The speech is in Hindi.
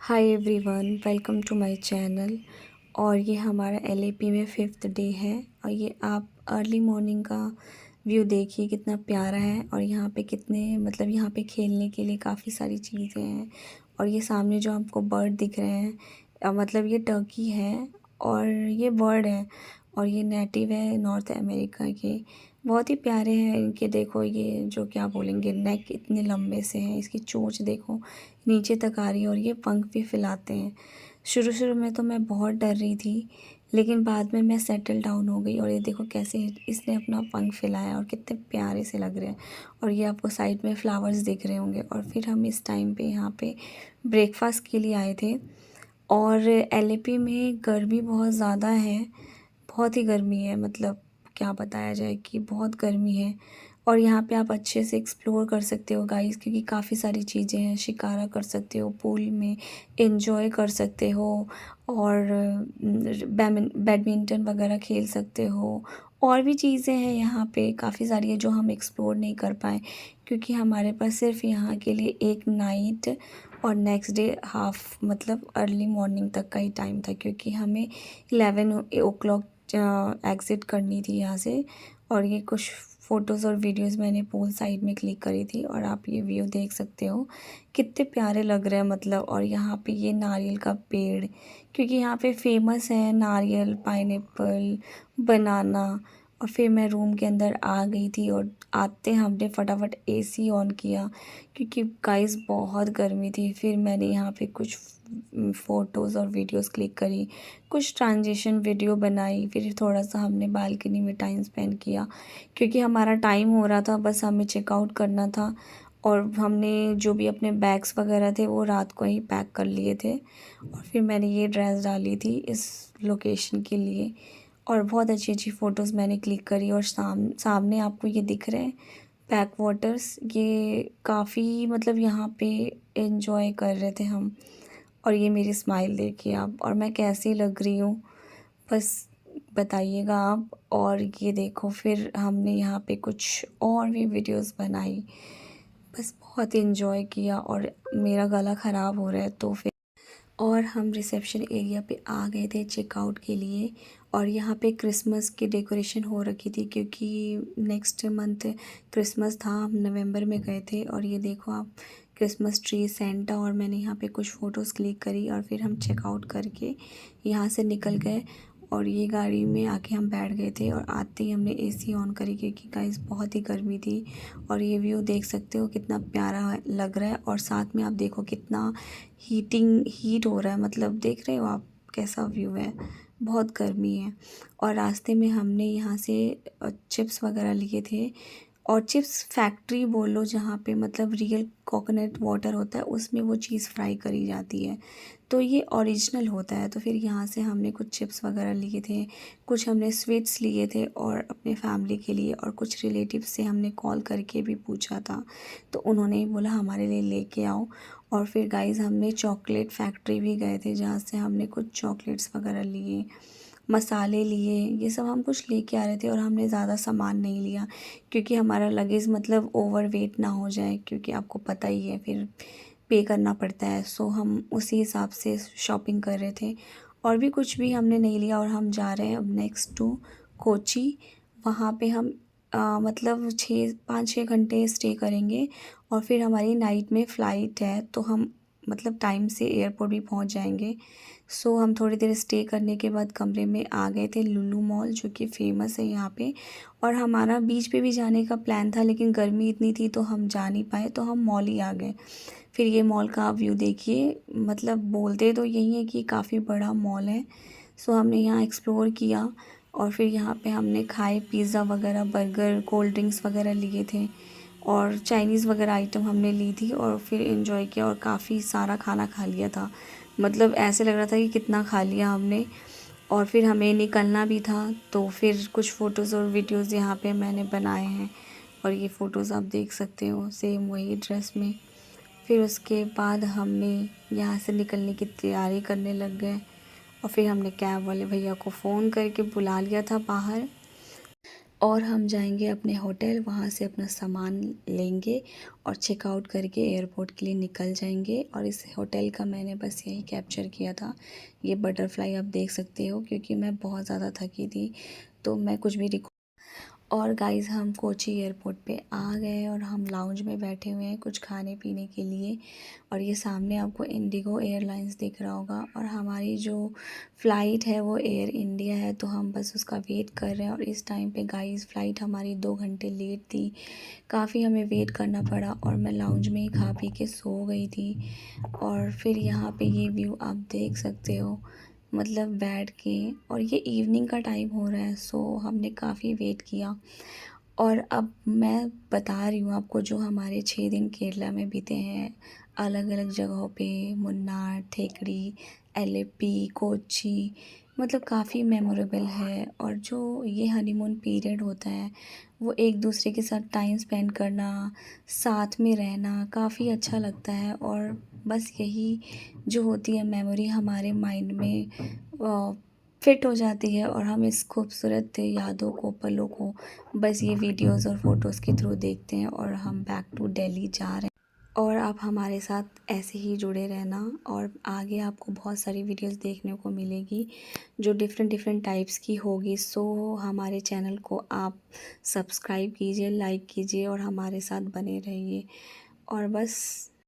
Hi everyone, welcome to my channel. और ये हमारा एलएपी में 5th डे है। और ये आप अर्ली मॉर्निंग का व्यू देखिए कितना प्यारा है। और यहाँ पे कितने मतलब यहाँ पे खेलने के लिए काफ़ी सारी चीज़ें हैं। और ये सामने जो आपको बर्ड दिख रहे हैं मतलब ये टर्की है और ये बर्ड है और ये नेटिव है नॉर्थ अमेरिका के। बहुत ही प्यारे हैं इनके। देखो ये जो क्या बोलेंगे, नेक इतने लंबे से हैं, इसकी चोंच देखो नीचे तक आ रही है और ये पंख भी फैलाते हैं। शुरू शुरू में तो मैं बहुत डर रही थी, लेकिन बाद में मैं सेटल डाउन हो गई। और ये देखो कैसे इसने अपना पंख फैलाया और कितने प्यारे से लग रहे हैं। और ये आपको साइड में फ्लावर्स दिख रहे होंगे। और फिर हम इस टाइम पे यहाँ पे ब्रेकफास्ट के लिए आए थे। और एलएपी में गर्मी बहुत ज़्यादा है, बहुत ही गर्मी है, मतलब क्या बताया जाए कि बहुत गर्मी है। और यहाँ पे आप अच्छे से एक्सप्लोर कर सकते हो गाइस, क्योंकि काफ़ी सारी चीज़ें हैं। शिकारा कर सकते हो, पूल में एंजॉय कर सकते हो और बैडमिंटन वगैरह खेल सकते हो। और भी चीज़ें हैं यहाँ पे काफ़ी सारी है जो हम एक्सप्लोर नहीं कर पाए, क्योंकि हमारे पास सिर्फ यहाँ के लिए एक नाइट और नेक्स्ट डे हाफ मतलब अर्ली मॉर्निंग तक का ही टाइम था, क्योंकि हमें 11 o'clock एग्ज़िट करनी थी यहाँ से। और ये कुछ फ़ोटोज़ और वीडियोस मैंने पूल साइड में क्लिक करी थी और आप ये व्यू देख सकते हो कितने प्यारे लग रहे हैं मतलब। और यहाँ पे ये नारियल का पेड़, क्योंकि यहाँ पे फेमस है नारियल, पाइनएप्पल, बनाना। और फिर मैं रूम के अंदर आ गई थी और आते हमने फटाफट एसी ऑन किया, क्योंकि गाइस बहुत गर्मी थी। फिर मैंने यहाँ पे कुछ फ़ोटोज़ और वीडियोस क्लिक करी, कुछ ट्रांजिशन वीडियो बनाई। फिर थोड़ा सा हमने बालकनी में टाइम स्पेंड किया, क्योंकि हमारा टाइम हो रहा था, बस हमें चेकआउट करना था। और हमने जो भी अपने बैग्स वगैरह थे वो रात को ही पैक कर लिए थे। और फिर मैंने ये ड्रेस डाली थी इस लोकेशन के लिए। और बहुत अच्छी अच्छी फ़ोटोज़ मैंने क्लिक करी। और सामने आपको ये दिख रहे हैं बैक वाटर्स, ये काफ़ी मतलब यहाँ पे एंजॉय कर रहे थे हम। और ये मेरी स्माइल देखिए आप, और मैं कैसी लग रही हूँ बस बताइएगा आप। और ये देखो फिर हमने यहाँ पे कुछ और भी वीडियोस बनाई, बस बहुत एंजॉय किया। और मेरा गला ख़राब हो रहा है तो फिर और हम रिसेप्शन एरिया पे आ गए थे चेकआउट के लिए। और यहाँ पे क्रिसमस की डेकोरेशन हो रखी थी, क्योंकि नेक्स्ट मंथ क्रिसमस था। हम नवंबर में गए थे। और ये देखो आप क्रिसमस ट्री, सेंटा। और मैंने यहाँ पे कुछ फ़ोटोज़ क्लिक करी और फिर हम चेकआउट करके यहाँ से निकल गए। और ये गाड़ी में आके हम बैठ गए थे और आते ही हमने एसी ऑन करी, क्योंकि गाइस बहुत ही गर्मी थी। और ये व्यू देख सकते हो कितना प्यारा लग रहा है। और साथ में आप देखो कितना हीट हो रहा है, मतलब देख रहे हो आप कैसा व्यू है, बहुत गर्मी है। और रास्ते में हमने यहाँ से चिप्स वगैरह लिए थे। और चिप्स फैक्ट्री बोलो जहाँ पे मतलब रियल कोकोनट वाटर होता है, उसमें वो चीज़ फ्राई करी जाती है, तो ये ओरिजिनल होता है। तो फिर यहाँ से हमने कुछ चिप्स वगैरह लिए थे, कुछ हमने स्वीट्स लिए थे और अपने फैमिली के लिए। और कुछ रिलेटिव से हमने कॉल करके भी पूछा था, तो उन्होंने बोला हमारे लिए लेके आओ। और फिर गाइस हमने चॉकलेट फैक्ट्री भी गए थे, जहाँ से हमने कुछ चॉकलेट्स वगैरह लिए, मसाले लिए, ये सब हम कुछ लेके आ रहे थे। और हमने ज़्यादा सामान नहीं लिया, क्योंकि हमारा लगेज मतलब ओवर वेट ना हो जाए, क्योंकि आपको पता ही है फिर पे करना पड़ता है। सो हम उसी हिसाब से शॉपिंग कर रहे थे। और भी कुछ भी हमने नहीं लिया। और हम जा रहे हैं अब नेक्स्ट टू कोची। वहाँ पे हम मतलब 5-6 घंटे स्टे करेंगे। और फिर हमारी नाइट में फ़्लाइट है, तो हम मतलब टाइम से एयरपोर्ट भी पहुँच जाएंगे। सो हम थोड़ी देर स्टे करने के बाद कमरे में आ गए थे लुलु मॉल, जो कि फ़ेमस है यहाँ पे। और हमारा बीच पे भी जाने का प्लान था, लेकिन गर्मी इतनी थी तो हम जा नहीं पाए, तो हम मॉल ही आ गए। फिर ये मॉल का आप व्यू देखिए, मतलब बोलते तो यही है कि काफ़ी बड़ा मॉल है। सो हमने यहाँ एक्सप्लोर किया। और फिर यहाँ पे हमने खाए पिज़्ज़ा वगैरह, बर्गर, कोल्ड ड्रिंक्स वगैरह लिए थे। और चाइनीज़ वगैरह आइटम हमने ली थी। और फिर एंजॉय किया और काफ़ी सारा खाना खा लिया था, मतलब ऐसे लग रहा था कि कितना खा लिया हमने। और फिर हमें निकलना भी था, तो फिर कुछ फ़ोटोज़ और वीडियोज़ यहाँ पे मैंने बनाए हैं। और ये फ़ोटोज़ आप देख सकते हो सेम वही ड्रेस में। फिर उसके बाद हमने यहाँ से निकलने की तैयारी करने लग गए। और फिर हमने कैब वाले भैया को फ़ोन करके बुला लिया था बाहर। और हम जाएंगे अपने होटल, वहाँ से अपना सामान लेंगे और चेकआउट करके एयरपोर्ट के लिए निकल जाएंगे। और इस होटल का मैंने बस यही कैप्चर किया था। ये बटरफ्लाई आप देख सकते हो, क्योंकि मैं बहुत ज़्यादा थकी थी तो मैं कुछ भी और गाइस हम कोची एयरपोर्ट पे आ गए और हम लाउंज में बैठे हुए हैं कुछ खाने पीने के लिए। और ये सामने आपको इंडिगो एयरलाइंस दिख रहा होगा, और हमारी जो फ़्लाइट है वो एयर इंडिया है, तो हम बस उसका वेट कर रहे हैं। और इस टाइम पे गाइस फ़्लाइट हमारी 2 घंटे लेट थी, काफ़ी हमें वेट करना पड़ा और मैं लाउंज में ही खा पी के सो गई थी। और फिर यहाँ पे ये व्यू आप देख सकते हो, मतलब बैठ के। और ये इवनिंग का टाइम हो रहा है, सो हमने काफ़ी वेट किया। और अब मैं बता रही हूँ आपको जो हमारे 6 दिन केरला में बीते हैं, अलग अलग जगहों पे, मुन्नार, थेकड़ी, एलेप्पी, कोच्चि, मतलब काफ़ी मेमोरेबल है। और जो ये हनीमून पीरियड होता है वो एक दूसरे के साथ टाइम स्पेंड करना, साथ में रहना काफ़ी अच्छा लगता है। और बस यही जो होती है मेमोरी हमारे माइंड में फिट हो जाती है, और हम इस खूबसूरत यादों को, पलों को बस ये वीडियोस और फ़ोटोज़ के थ्रू देखते हैं। और हम बैक टू दिल्ली जा रहे हैं, और आप हमारे साथ ऐसे ही जुड़े रहना। और आगे आपको बहुत सारी वीडियोस देखने को मिलेगी जो डिफरेंट डिफरेंट टाइप्स की होगी। सो हमारे चैनल को आप सब्सक्राइब कीजिए, लाइक कीजिए और हमारे साथ बने रहिए। और बस